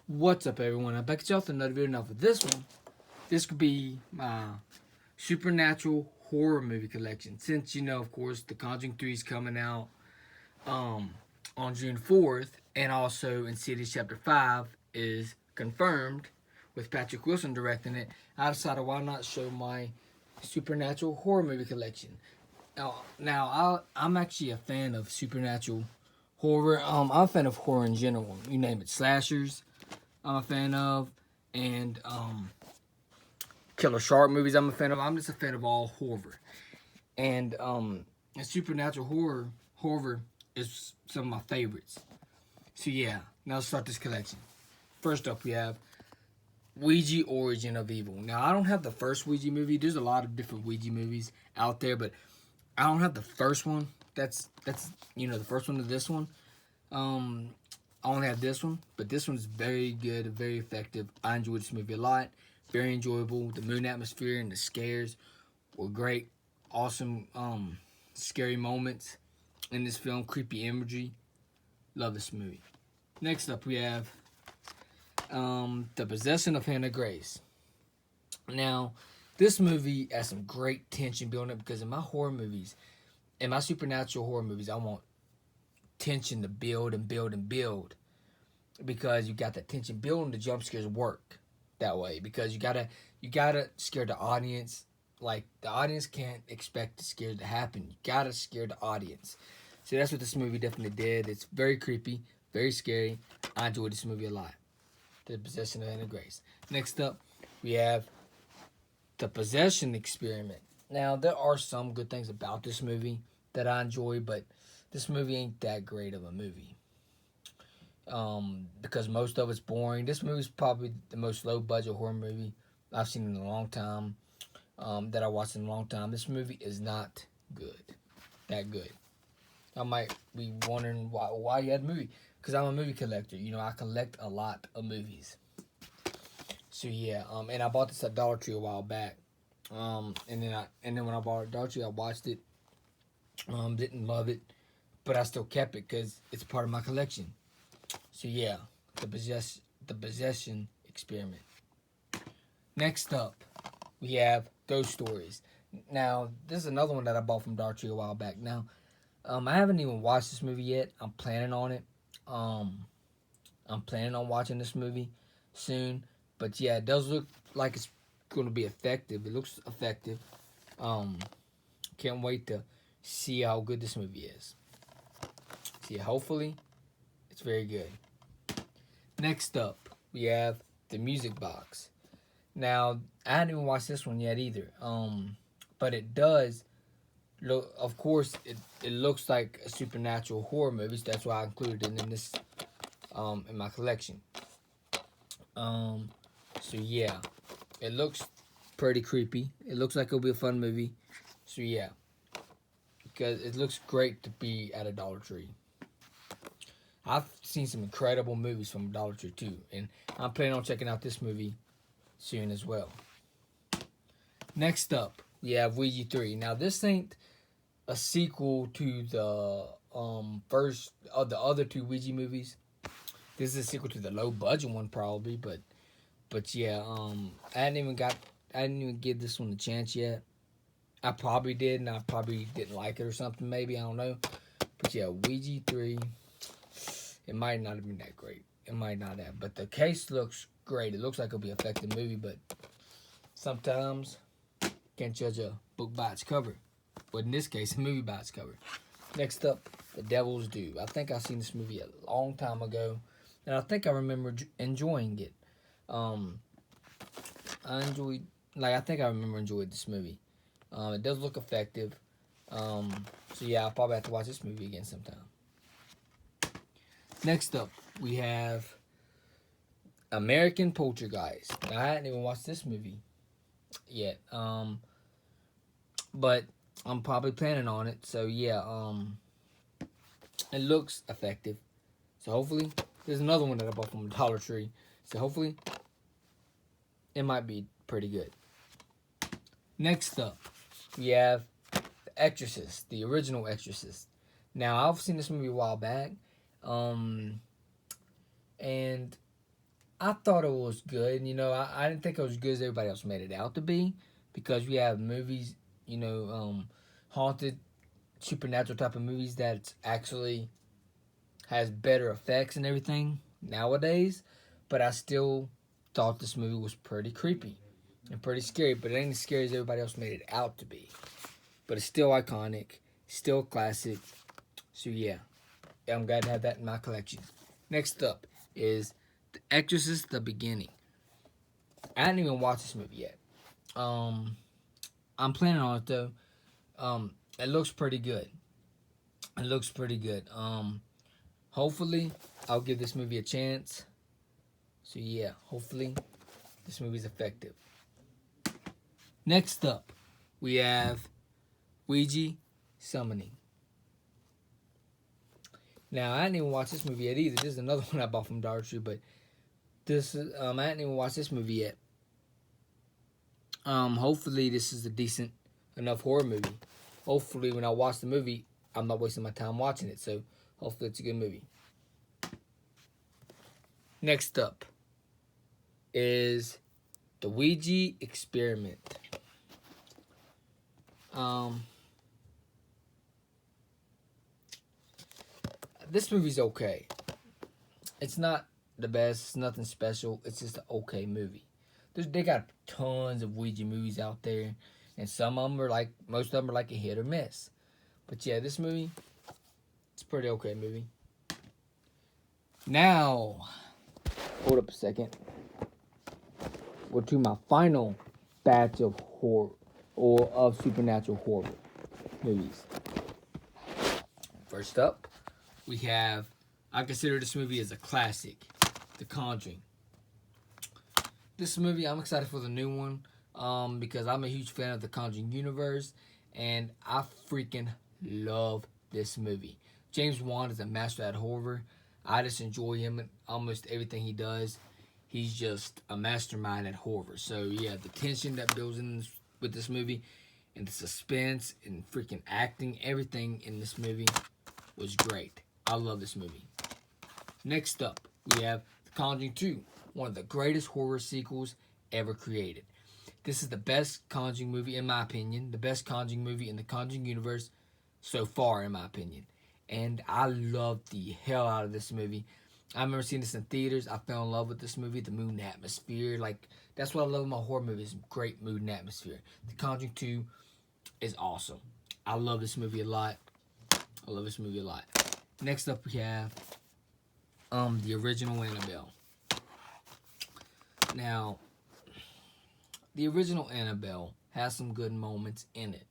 What's up, everyone? I'm back at y'all with another video. Now, for this one, this could be my supernatural horror movie collection. Since, of course, the Conjuring 3 is coming out on June 4th, and also Insidious Chapter 5 is confirmed with Patrick Wilson directing it, I decided why not show my supernatural horror movie collection. I'm actually a fan of supernatural horror. I'm a fan of horror in general. You name it, slashers. I'm a fan of, and killer shark movies. I'm a fan of. I'm just a fan of all horror, and supernatural horror is some of my favorites. So yeah, now let's start this collection. First up, we have Ouija Origin of Evil. Now, I don't have the first Ouija movie. There's a lot of different Ouija movies out there, but I don't have the first one. That's the first one to this one. I only have this one, but this one's very good, very effective. I enjoyed this movie a lot. Very enjoyable. The moon atmosphere and the scares were great. Awesome, scary moments in this film. Creepy imagery. Love this movie. Next up, we have The Possession of Hannah Grace. Now, this movie has some great tension building up because in my horror movies, in my supernatural horror movies, I want tension to build and build and build, because you got that tension building. The jump scares work that way because you gotta scare the audience. Like, the audience can't expect the scare to happen. You gotta scare the audience. So that's what this movie definitely did. It's very creepy, very scary. I enjoyed this movie a lot. The Possession of Hannah Grace. Next up, we have The Possession Experiment. Now, there are some good things about this movie that I enjoy, but this movie ain't that great of a movie. Because most of it's boring. This movie is probably the most low-budget horror movie I've seen in a long time, that I watched in a long time. This movie is not good. That good. I might be wondering why you had a movie. Because I'm a movie collector. I collect a lot of movies. So, yeah. And I bought this at Dollar Tree a while back. And then when I bought it at Dollar Tree, I watched it. Didn't love it. But I still kept it because it's part of my collection. So yeah, the possession experiment. Next up, we have Ghost Stories. Now, this is another one that I bought from Dollar Tree a while back. Now, I haven't even watched this movie yet. I'm planning on it. I'm planning on watching this movie soon. But yeah, it does look like it's going to be effective. It looks effective. Can't wait to see how good this movie is. See, hopefully, it's very good. Next up, we have The Music Box. Now, I haven't even watched this one yet either. But it does look, of course, it looks like a supernatural horror movie. So that's why I included it in this, in my collection. So yeah, it looks pretty creepy. It looks like it'll be a fun movie. So yeah, because it looks great to be at a Dollar Tree. I've seen some incredible movies from Dollar Tree too, and I'm planning on checking out this movie soon as well. Next up, we have Ouija 3. Now, this ain't a sequel to the first of the other two Ouija movies. This is a sequel to the low budget one probably, but yeah, I didn't even give this one a chance yet. I probably did, and I probably didn't like it or something. Maybe, I don't know. But yeah, Ouija 3. It might not have been that great. It might not have. But the case looks great. It looks like it'll be an effective movie, but sometimes can't judge a book by its cover. But in this case, a movie by its cover. Next up, The Devil's Due. I think I've seen this movie a long time ago, and I think I remember enjoying it. I think I remember enjoying this movie. It does look effective. So yeah, I'll probably have to watch this movie again sometime. Next up, we have American Poltergeist. Now, I hadn't even watched this movie yet, but I'm probably planning on it. So yeah, it looks effective. So hopefully, there's another one that I bought from Dollar Tree. So hopefully, it might be pretty good. Next up, we have The Exorcist, the original Exorcist. Now, I've seen this movie a while back. And I thought it was good. You know, I didn't think it was as good as everybody else made it out to be, because we have movies, you know, haunted, supernatural type of movies that actually has better effects and everything nowadays. But I still thought this movie was pretty creepy and pretty scary. But it ain't as scary as everybody else made it out to be. But it's still iconic, still classic. So yeah, I'm glad to have that in my collection. Next up is The Exorcist the Beginning. I haven't even watched this movie yet. I'm planning on it though. It looks pretty good. It looks pretty good. Hopefully I'll give this movie a chance. So yeah, hopefully this movie's effective. Next up, we have Ouija Summoning. Now, I hadn't even watched this movie yet either. This is another one I bought from Dollar Tree, but this is, I hadn't even watched this movie yet. Hopefully this is a decent enough horror movie. Hopefully when I watch the movie, I'm not wasting my time watching it. So hopefully it's a good movie. Next up is the Ouija Experiment. This movie's okay. It's not the best. It's nothing special. It's just an okay movie. They got tons of Ouija movies out there, and some of them are like, most of them are like a hit or miss. But yeah, this movie, it's a pretty okay movie. Now, hold up a second. We're to my final batch of horror or of supernatural horror movies. First up, we have, I consider this movie as a classic, The Conjuring. This movie, I'm excited for the new one because I'm a huge fan of the Conjuring universe, and I freaking love this movie. James Wan is a master at horror. I just enjoy him in almost everything he does. He's just a mastermind at horror. So yeah, the tension that builds in with this movie, and the suspense and freaking acting, everything in this movie was great. I love this movie. Next up, we have The Conjuring 2, one of the greatest horror sequels ever created. This is the best Conjuring movie, in my opinion. The best Conjuring movie in the Conjuring universe so far, in my opinion. And I loved the hell out of this movie. I remember seeing this in theaters. I fell in love with this movie, the mood and atmosphere. Like, that's what I love in my horror movies, great mood and atmosphere. The Conjuring 2 is awesome. I love this movie a lot. I love this movie a lot. Next up, we have the original Annabelle. Now, the original Annabelle has some good moments in it.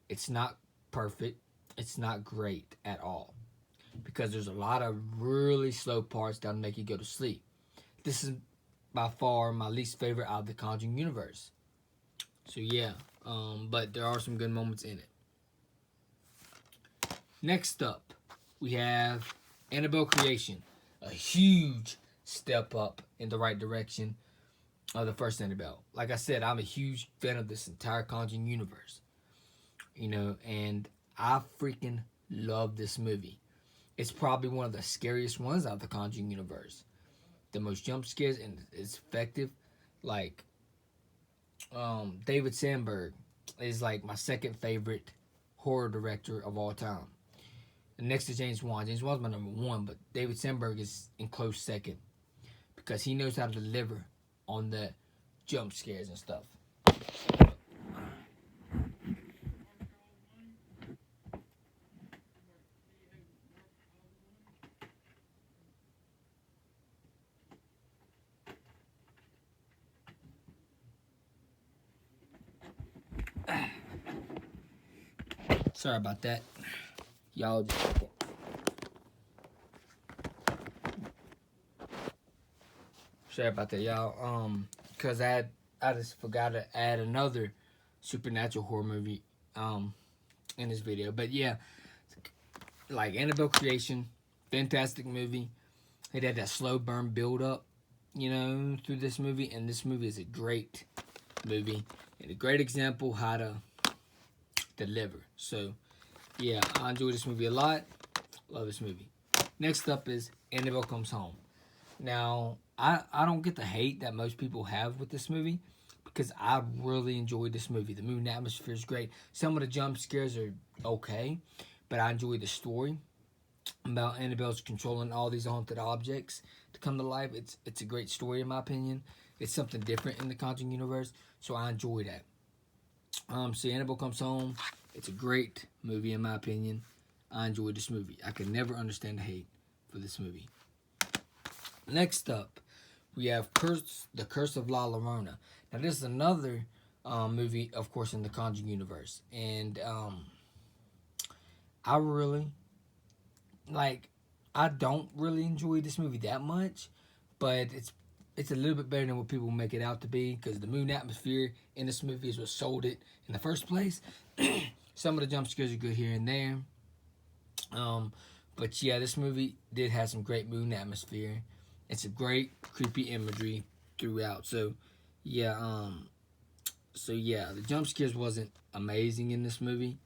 It's not perfect. It's not great at all, because there's a lot of really slow parts that'll make you go to sleep. This is by far my least favorite out of the Conjuring universe. So yeah, but there are some good moments in it. Next up, we have Annabelle Creation, a huge step up in the right direction of the first Annabelle. Like I said, I'm a huge fan of this entire Conjuring universe. You know, and I freaking love this movie. It's probably one of the scariest ones out of the Conjuring universe. The most jump scares, and it's effective. Like, David Sandberg is like my second favorite horror director of all time. And next to James Wan. James Wan's my number one, but David Sandberg is in close second, because he knows how to deliver on the jump scares and stuff. Sorry about that. Y'all just second. Sorry about that, y'all. Because I just forgot to add another supernatural horror movie in this video. But yeah, like Annabelle Creation, fantastic movie. It had that slow burn build up, you know, through this movie, and this movie is a great movie and a great example how to deliver. So yeah, I enjoy this movie a lot. Love this movie. Next up is Annabelle Comes Home. Now, I don't get the hate that most people have with this movie, because I really enjoyed this movie. The mood and atmosphere is great. Some of the jump scares are okay, but I enjoy the story about Annabelle's controlling all these haunted objects to come to life. It's a great story in my opinion. It's something different in the Conjuring universe, so I enjoy that. So Annabelle Comes Home. It's a great movie in my opinion. I enjoyed this movie. I could never understand the hate for this movie. Next up, we have The Curse of La Llorona. Now this is another movie, of course, in the Conjuring universe, and I really I don't really enjoy this movie that much, but it's a little bit better than what people make it out to be, because the mood atmosphere in this movie is what sold it in the first place. Some of the jump scares are good here and there. But yeah, this movie did have some great mood atmosphere. It's a great creepy imagery throughout. So yeah, the jump scares wasn't amazing in this movie.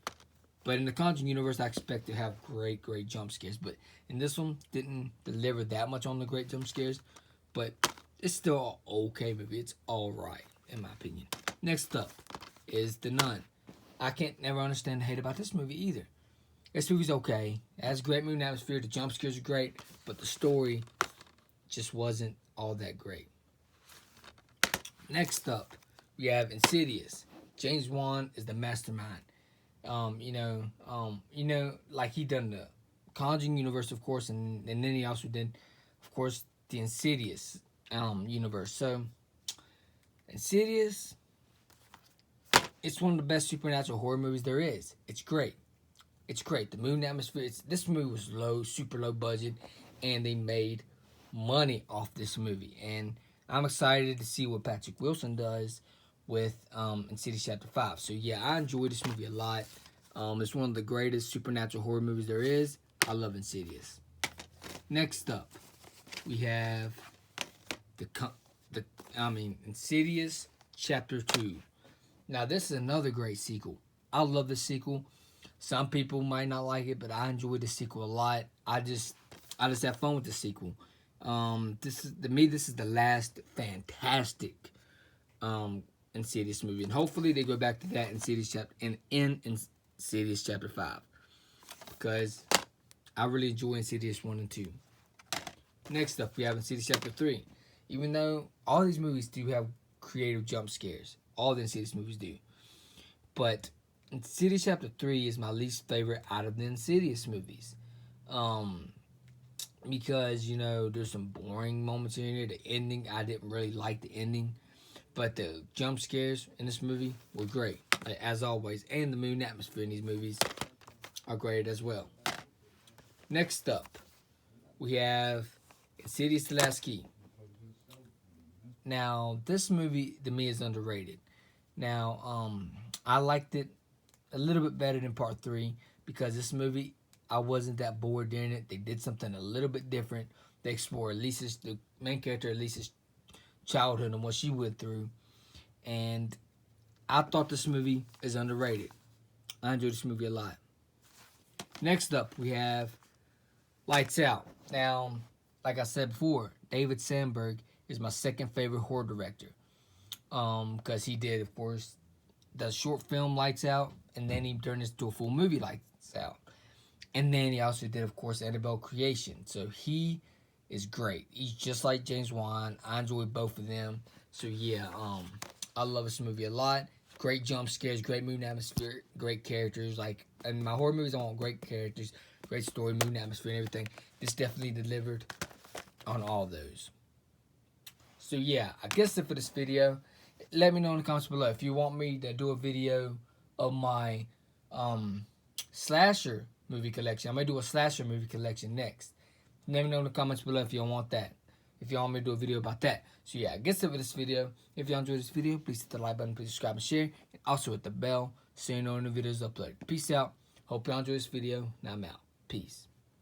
But in the Conjuring universe, I expect to have great jump scares. But in this one, didn't deliver that much on the great jump scares. But it's still an okay movie. It's alright, in my opinion. Next up is The Nun. I can't never understand the hate about this movie either. This movie's okay. It has great mood and atmosphere. The jump scares are great. But the story just wasn't all that great. Next up, we have Insidious. James Wan is the mastermind. Like he done the Conjuring universe, of course, and then he also did, of course, the Insidious universe. So, Insidious, it's one of the best supernatural horror movies there is. It's great. It's great. The mood and atmosphere. This movie was super low budget, and they made money off this movie. And I'm excited to see what Patrick Wilson does with Insidious Chapter 5. So yeah, I enjoy this movie a lot. It's one of the greatest supernatural horror movies there is. I love Insidious. Next up, we have Insidious Chapter 2. Now this is another great sequel. I love the sequel. Some people might not like it, but I enjoy the sequel a lot. I just have fun with the sequel. This is the last fantastic Insidious movie, and hopefully they go back to that Insidious chapter in Insidious Chapter 5, because I really enjoy Insidious 1 and 2. Next up, we have Insidious Chapter 3. Even though all these movies do have creative jump scares, all the Insidious movies do, but Insidious Chapter 3 is my least favorite out of the Insidious movies. Because, there's some boring moments in here. The ending, I didn't really like the ending. But the jump scares in this movie were great, as always. And the mood and atmosphere in these movies are great as well. Next up, we have Insidious The Last Key. Now, this movie, to me, is underrated. Now, I liked it a little bit better than Part 3, because this movie, I wasn't that bored during it. They did something a little bit different. They explored the main character, Lisa's childhood and what she went through. And I thought this movie is underrated. I enjoyed this movie a lot. Next up, we have Lights Out. Now, like I said before, David Sandberg is my second favorite horror director. Because he did, of course, the short film Lights Out, and then he turned this to a full movie Lights Out. And then he also did, of course, Annabelle Creation. So he is great. He's just like James Wan. I enjoy both of them. So yeah, I love this movie a lot. Great jump scares, great mood and atmosphere, great characters. In my horror movies, I want great characters, great story, mood and atmosphere, and everything. This definitely delivered on all those. So yeah, I guess that's it for this video. Let me know in the comments below if you want me to do a video of my slasher movie collection. I might do a slasher movie collection next. Let me know in the comments below if you want that. If you want me to do a video about that. So yeah, I guess that's it for this video. If y'all enjoyed this video, please hit the like button, please subscribe and share. And also hit the bell so you know when the videos uploaded. Peace out. Hope y'all enjoy this video. Now I'm out. Peace.